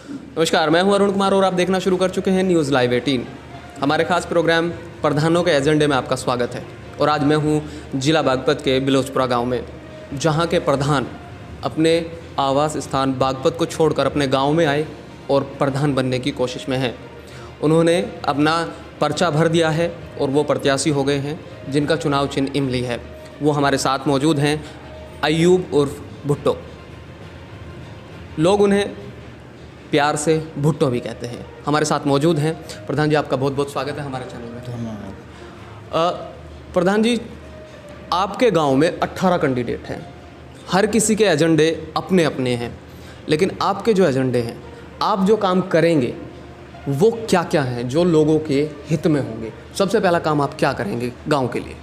नमस्कार, मैं हूं अरुण कुमार और आप देखना शुरू कर चुके हैं न्यूज़ लाइव 18। हमारे खास प्रोग्राम प्रधानों के एजेंडे में आपका स्वागत है। और आज मैं हूं जिला बागपत के बिलोचपुरा गांव में, जहां के प्रधान अपने आवास स्थान बागपत को छोड़कर अपने गांव में आए और प्रधान बनने की कोशिश में हैं। उन्होंने अपना पर्चा भर दिया है और वो प्रत्याशी हो गए हैं जिनका चुनाव चिन्ह इमली है। वो हमारे साथ मौजूद हैं, अयूब उर्फ भुट्टो। लोग उन्हें प्यार से भुट्टो भी कहते हैं। हमारे साथ मौजूद हैं। प्रधान जी, आपका बहुत बहुत स्वागत है हमारे चैनल में। धन्यवाद। प्रधान जी, आपके गांव में 18 कैंडिडेट हैं। हर किसी के एजेंडे अपने अपने हैं, लेकिन आपके जो एजेंडे हैं, आप जो काम करेंगे वो क्या क्या हैं जो लोगों के हित में होंगे? सबसे पहला काम आप क्या करेंगे गांव के लिए?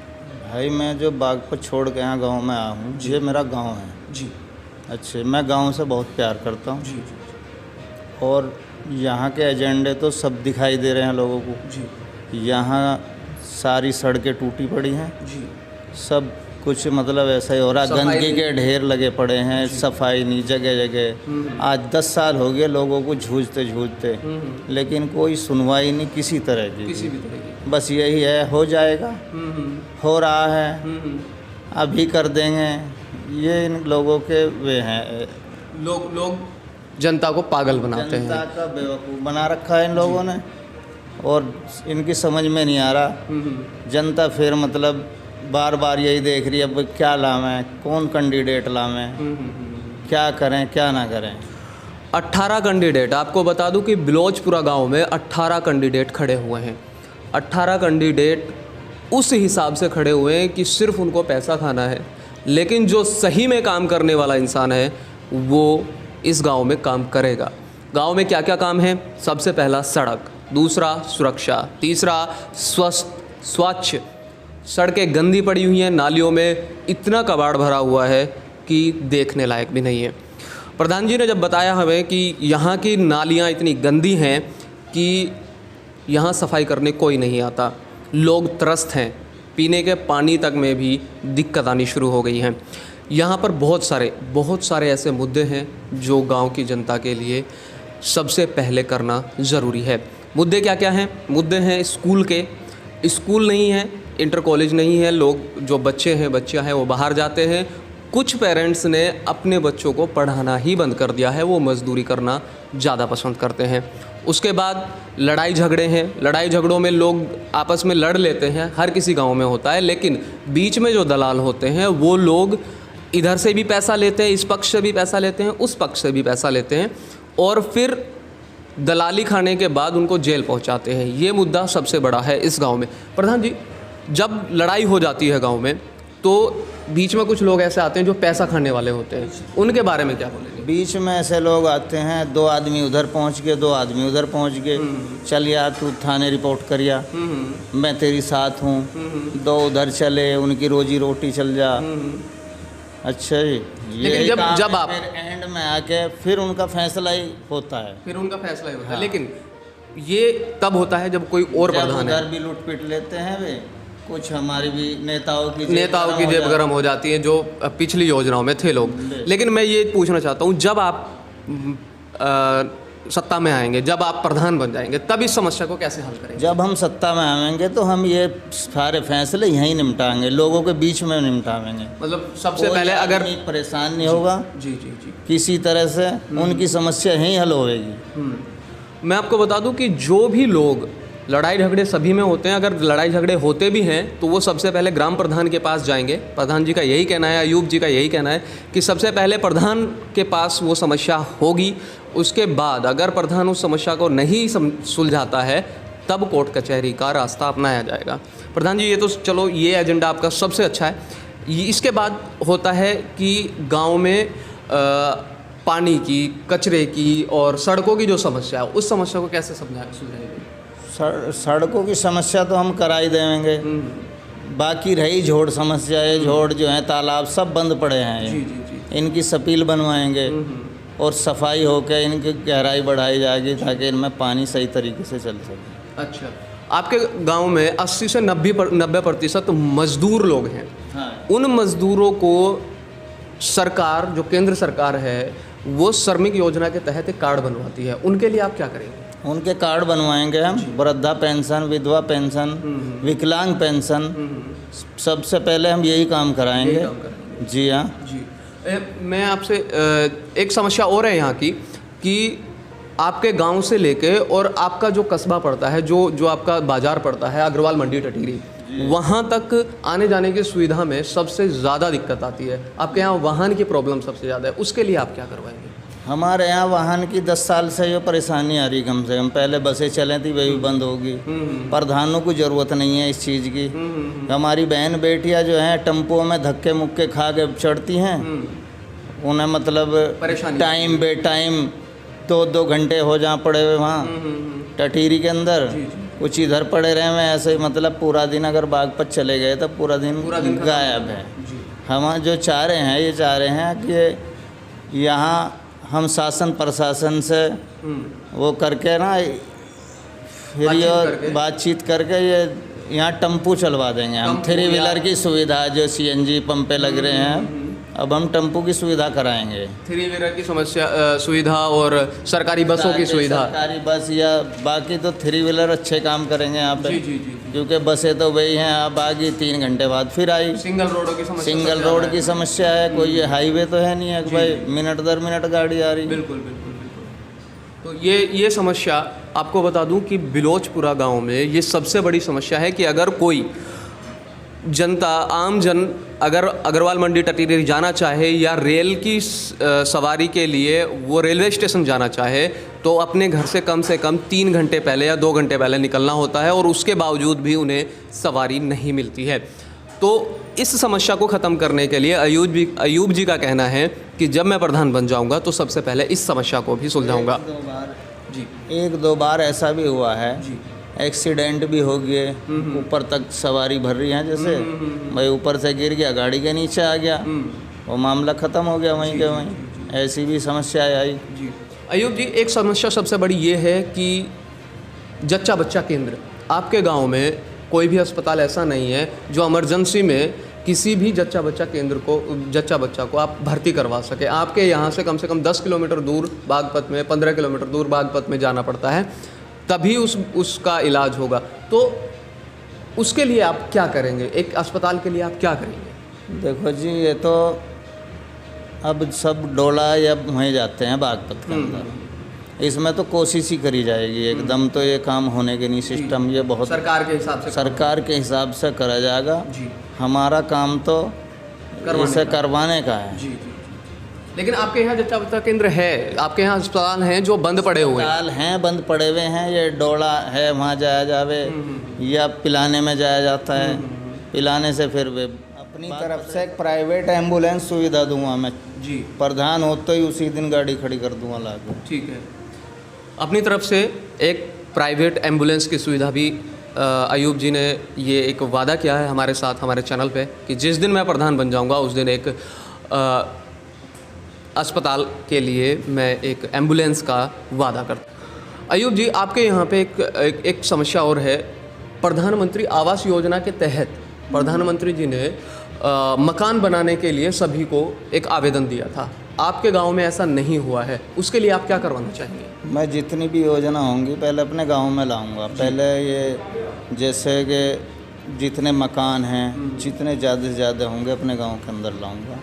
भाई, मैं जो बागपत छोड़ के यहाँ गांव में आया हूँ, ये मेरा गांव है जी। अच्छा, मैं गांव से बहुत प्यार करता हूँ जी। और यहाँ के एजेंडे तो सब दिखाई दे रहे हैं लोगों को जी। यहाँ सारी सड़कें टूटी पड़ी हैं जी। सब कुछ मतलब ऐसा ही हो रहा है, गंदगी के ढेर लगे पड़े हैं, सफाई नहीं जगह जगह। आज 10 साल हो गए लोगों को जूझते लेकिन कोई सुनवाई नहीं किसी तरह की, किसी भी तरह की। बस यही है, हो जाएगा, हो रहा है, अभी कर देंगे। ये इन लोगों के वे हैं, लोग जनता को पागल बनाते हैं। जनता का बेवकूफ़ बना रखा है इन लोगों ने और इनकी समझ में नहीं आ रहा। जनता फिर मतलब बार बार यही देख रही है, अब क्या लावें, कौन कैंडिडेट लावें, क्या करें क्या ना करें। 18 कैंडिडेट, आपको बता दूं कि बिलोचपुरा गांव में 18 कैंडिडेट खड़े हुए हैं। 18 कैंडिडेट उस हिसाब से खड़े हुए हैं कि सिर्फ उनको पैसा खाना है, लेकिन जो सही में काम करने वाला इंसान है वो इस गांव में काम करेगा। गांव में क्या क्या काम है? सबसे पहला सड़क, दूसरा सुरक्षा, तीसरा स्वच्छ। सड़कें गंदी पड़ी हुई हैं, नालियों में इतना कबाड़ भरा हुआ है कि देखने लायक भी नहीं है। प्रधान जी ने जब बताया हमें कि यहाँ की नालियाँ इतनी गंदी हैं कि यहाँ सफाई करने कोई नहीं आता, लोग त्रस्त हैं, पीने के पानी तक में भी दिक्कत आनी शुरू हो गई है। यहाँ पर बहुत सारे ऐसे मुद्दे हैं जो गांव की जनता के लिए सबसे पहले करना ज़रूरी है। मुद्दे क्या क्या हैं? मुद्दे हैं स्कूल के। स्कूल नहीं है, इंटर कॉलेज नहीं है, लोग जो बच्चियाँ हैं वो बाहर जाते हैं। कुछ पेरेंट्स ने अपने बच्चों को पढ़ाना ही बंद कर दिया है, वो मजदूरी करना ज़्यादा पसंद करते हैं। उसके बाद लड़ाई झगड़े हैं। लड़ाई झगड़ों में लोग आपस में लड़ लेते हैं, हर किसी गांव में होता है, लेकिन बीच में जो दलाल होते हैं वो लोग इधर से भी पैसा लेते हैं, इस पक्ष से भी पैसा लेते हैं, उस पक्ष से भी पैसा लेते हैं और फिर दलाली खाने के बाद उनको जेल पहुंचाते हैं। ये मुद्दा सबसे बड़ा है इस गांव में। प्रधान जी, जब लड़ाई हो जाती है गांव में तो बीच में कुछ लोग ऐसे आते हैं जो पैसा खाने वाले होते हैं, उनके बारे में क्या बोलेंगे? बीच में ऐसे लोग आते हैं, 2 आदमी उधर पहुंच गए, 2 आदमी उधर पहुंच गए, चल यार तू थाने रिपोर्ट कर या, मैं तेरी साथ हूँ, 2 उधर चले, उनकी रोजी रोटी चल जा। अच्छा जी, लेकिन जब आप एंड में आके फिर उनका फैसला ही होता है, हाँ। लेकिन ये तब होता है जब कोई और प्रधान है। उधर भी लूट पीट लेते हैं वे, कुछ हमारी भी नेताओं की जेब गरम हो जाती है, जो पिछली योजनाओं में थे लोग। लेकिन मैं ये पूछना चाहता हूँ, जब आप सत्ता में आएंगे, जब आप प्रधान बन जाएंगे, तब इस समस्या को कैसे हल करेंगे? जब हम सत्ता में आएंगे तो हम ये सारे फैसले यहीं निपटाएंगे, लोगों के बीच में निपटाएंगे। मतलब सबसे पहले अगर परेशान नहीं होगा जी किसी तरह से, उनकी समस्या यहीं हल होगी। मैं आपको बता दूं कि जो भी लोग, लड़ाई झगड़े सभी में होते हैं, अगर लड़ाई झगड़े होते भी हैं तो वो सबसे पहले ग्राम प्रधान के पास जाएंगे। प्रधान जी का यही कहना है, अयूब जी का यही कहना है कि सबसे पहले प्रधान के पास वो समस्या होगी, उसके बाद अगर प्रधान उस समस्या को नहीं सुलझाता है तब कोर्ट कचहरी का रास्ता अपनाया जाएगा। प्रधान जी, ये तो चलो ये एजेंडा आपका सबसे अच्छा है। इसके बाद होता है कि गाँव में पानी की, कचरे की और सड़कों की जो समस्या है, उस समस्या को कैसे सुलझाएंगे? सड़कों की समस्या तो हम करा ही देंगे। बाकी रही झोड़ समस्या है, झोड़ जो है तालाब सब बंद पड़े हैं। जी। इनकी सपील बनवाएंगे और सफाई होकर इनकी गहराई बढ़ाई जाएगी ताकि इनमें पानी सही तरीके से चल सके। अच्छा, आपके गांव में 80 से 90% मजदूर लोग हैं। हाँ। उन मजदूरों को सरकार, जो केंद्र सरकार है, वो श्रमिक योजना के तहत एक कार्ड बनवाती है, उनके लिए आप क्या करेंगे? उनके कार्ड बनवाएंगे हम, वृद्धा पेंशन, विधवा पेंशन, विकलांग पेंशन, सबसे पहले हम यही काम कराएंगे। जी हाँ जी। मैं आपसे एक समस्या और है यहाँ की कि आपके गांव से लेके और आपका जो कस्बा पड़ता है, जो आपका बाज़ार पड़ता है अग्रवाल मंडी टटीरी, वहाँ तक आने जाने की सुविधा में सबसे ज़्यादा दिक्कत आती है। आपके यहाँ वाहन की प्रॉब्लम सबसे ज़्यादा है, उसके लिए आप क्या करवाएंगे? हमारे यहाँ वाहन की 10 साल से ये परेशानी आ रही कम से कम। पहले बसें चलें थी, वही बंद होगी। प्रधानों को ज़रूरत नहीं है इस चीज़ की। हमारी बहन बेटियाँ जो हैं टम्पुओं में धक्के मुक्के खा के चढ़ती हैं, उन्हें मतलब टाइम बे टाइम 2-2 घंटे हो जहाँ पड़े हुए वहाँ टटीरी के अंदर, कुछ इधर पड़े रहे हैं ऐसे ही, मतलब पूरा दिन अगर बागपत चले गए तो पूरा दिन गायब है। हम जो चाह रहे हैं, ये चाह रहे हैं कि यहाँ हम शासन प्रशासन से वो करके ना फिर ये बातचीत करके ये यहाँ टम्पू चलवा देंगे हम। 3 व्हीलर की सुविधा जो CNG पंप पे लग रहे हैं, अब हम टम्पू की सुविधा कराएंगे। 3 व्हीलर की सुविधा और सरकारी बसों की सुविधा, सरकारी बस या बाकी तो 3 व्हीलर अच्छे काम करेंगे यहाँ पे। क्योंकि बसें तो वही हैं, अब आ गई 3 घंटे बाद फिर आई। सिंगल रोड की समस्या है। कोई ये हाईवे तो है नहीं है कि भाई मिनट दर मिनट गाड़ी आ रही। बिल्कुल। तो ये समस्या आपको बता दूं कि बिलोचपुरा गांव में ये सबसे बड़ी समस्या है कि अगर कोई जनता, आम जन अगर अग्रवाल मंडी टटीरी जाना चाहे या रेल की सवारी के लिए वो रेलवे स्टेशन जाना चाहे, तो अपने घर से कम 3 घंटे पहले या 2 घंटे पहले निकलना होता है और उसके बावजूद भी उन्हें सवारी नहीं मिलती है। तो इस समस्या को ख़त्म करने के लिए अयूब जी का कहना है कि जब मैं प्रधान बन जाऊंगा तो सबसे पहले इस समस्या को भी सुलझाऊंगा। 1-2 बार ऐसा भी हुआ है, एक्सीडेंट भी हो गए, ऊपर तक सवारी भर रही है, जैसे भाई ऊपर से गिर गया, गाड़ी के नीचे आ गया, वो मामला ख़त्म हो गया वहीं के वहीं। ऐसी भी समस्या आई। अयूब जी, एक समस्या सबसे बड़ी ये है कि जच्चा बच्चा केंद्र, आपके गांव में कोई भी अस्पताल ऐसा नहीं है जो इमरजेंसी में किसी भी जच्चा बच्चा को आप भर्ती करवा सके। आपके यहाँ से कम 10 किलोमीटर दूर बागपत में, 15 किलोमीटर दूर बागपत में जाना पड़ता है, तभी उसका इलाज होगा। तो उसके लिए आप क्या करेंगे? एक अस्पताल के लिए आप क्या करेंगे? देखो जी, ये तो अब सब डोला या वहीं जाते हैं बागपत के अंदर। इसमें तो कोशिश ही करी जाएगी, एकदम तो ये काम होने के नहीं। सिस्टम ये बहुत सरकार के हिसाब से करा जाएगा। हमारा काम तो इसे करवाने का है। लेकिन आपके यहाँ जच्चा बच्चा केंद्र है, आपके यहाँ अस्पताल हैं जो बंद पड़े हुए हैं, बंद पड़े हुए हैं। ये डोला है, वहाँ जाया जावे या पिलाने में जाया जाता है। पिलाने से फिर वे अपनी तरफ से एक प्राइवेट एम्बुलेंस सुविधा दूंगा मैं जी। प्रधान हो तो ही उसी दिन गाड़ी खड़ी कर दूंगा लाके। ठीक है, अपनी तरफ से एक प्राइवेट एम्बुलेंस की सुविधा भी अयूब जी ने ये एक वादा किया है हमारे साथ, हमारे चैनल पे, कि जिस दिन मैं प्रधान बन जाऊंगा उस दिन एक अस्पताल के लिए मैं एक एम्बुलेंस का वादा करता। अयूब जी, आपके यहाँ पे एक समस्या और है। प्रधानमंत्री आवास योजना के तहत प्रधानमंत्री जी ने मकान बनाने के लिए सभी को एक आवेदन दिया था। आपके गांव में ऐसा नहीं हुआ है, उसके लिए आप क्या करवाना चाहेंगे? मैं जितनी भी योजना होंगी पहले अपने गांव में लाऊंगा। पहले ये जैसे कि जितने मकान हैं, जितने ज़्यादा से ज़्यादा होंगे अपने गांव के अंदर लाऊंगा,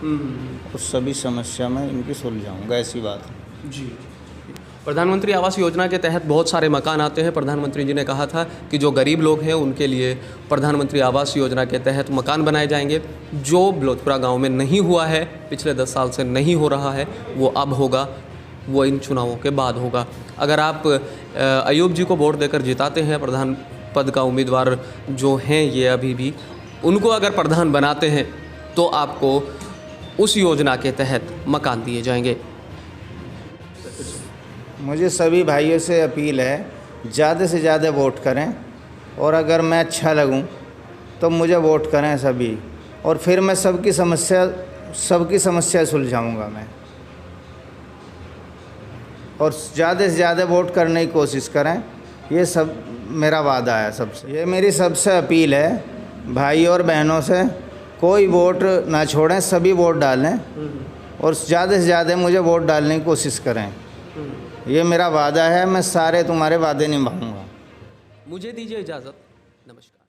उस सभी समस्या में इनकी सुलझाऊंगा। ऐसी बात जी। प्रधानमंत्री आवास योजना के तहत बहुत सारे मकान आते हैं। प्रधानमंत्री जी ने कहा था कि जो गरीब लोग हैं उनके लिए प्रधानमंत्री आवास योजना के तहत मकान बनाए जाएंगे। जो बिलोचपुरा गांव में नहीं हुआ है, पिछले 10 साल से नहीं हो रहा है, वो अब होगा, वो इन चुनावों के बाद होगा। अगर आप अयूब जी को वोट देकर जिताते हैं, प्रधान पद का उम्मीदवार जो हैं ये अभी भी, उनको अगर प्रधान बनाते हैं तो आपको उस योजना के तहत मकान दिए जाएंगे। मुझे सभी भाइयों से अपील है, ज़्यादा से ज़्यादा वोट करें और अगर मैं अच्छा लगूं तो मुझे वोट करें सभी, और फिर मैं सबकी समस्या सुलझाऊंगा मैं। और ज़्यादा से ज़्यादा वोट करने की कोशिश करें, ये सब मेरा वादा है सबसे। ये मेरी सबसे अपील है भाई और बहनों से, कोई वोट ना छोड़ें, सभी वोट डालें और ज़्यादा से ज़्यादा मुझे वोट डालने की कोशिश करें। ये मेरा वादा है, मैं सारे तुम्हारे वादे निभाऊंगा। मुझे दीजिए इजाज़त। नमस्कार।